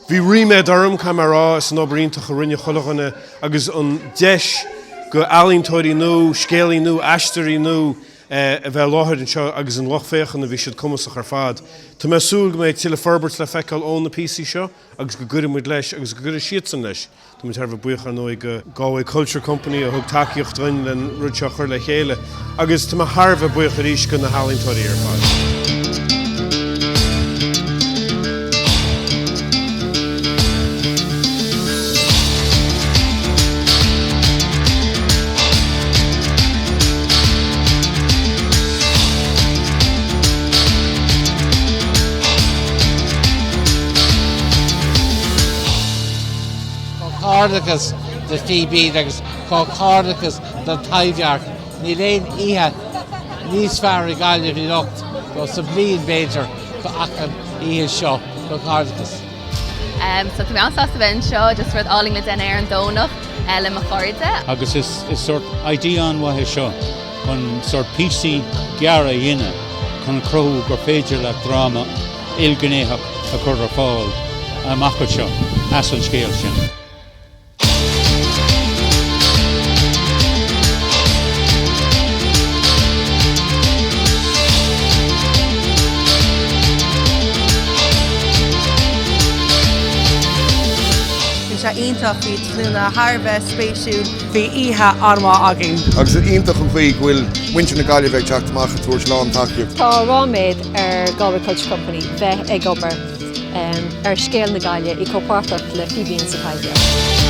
Bhí Rinne darm camera is an obairítach Rinne cholaghanna agus an deis go haileáontóirí nó, scéalaí nó, haisteoirí nó a bheith láthir an seo agus an lochféchan a bhí siad cumasach ar fad. Tá mé súil go méid tuile forbairt le feiceáil ón na PC seo agus go gcuirimid leis agus go gcuir siad leis. Tá mu tarbh buíoch an go Galway Culture Company a thug takeíocht drin den rudseach chuir le chéile agus tá tharbh buíoch a ríis go na haileáontóirí ar fad. Agus de Fíbín agus Cathrach de Taibhdhearc. Ní léon ihe níos fearr I Gaillimhe lucht go sa bliain béidir go achan ihe seo go Cathrach. So to be honest, that's the event show just for all the den air and donut, le ma Coiribe. Agus is sort idea an wa seo, con sort PC geara inne, con crow gur féidir le drama ilgnéach a chur ar fáil amach seo as an scéal sin. Ítach bhí tlúna Harbheith spéisiúil bhí ihe anmha agin. Agus ítach an bhí bhfuil muinte na Gaillimhe teachtamach a tuair slán takeíocht. Tá ráméid Galway Culture Company bheith ag obair scéal na Gaillimhe I gcompháirt le Fíbín sa Taibhdhearc.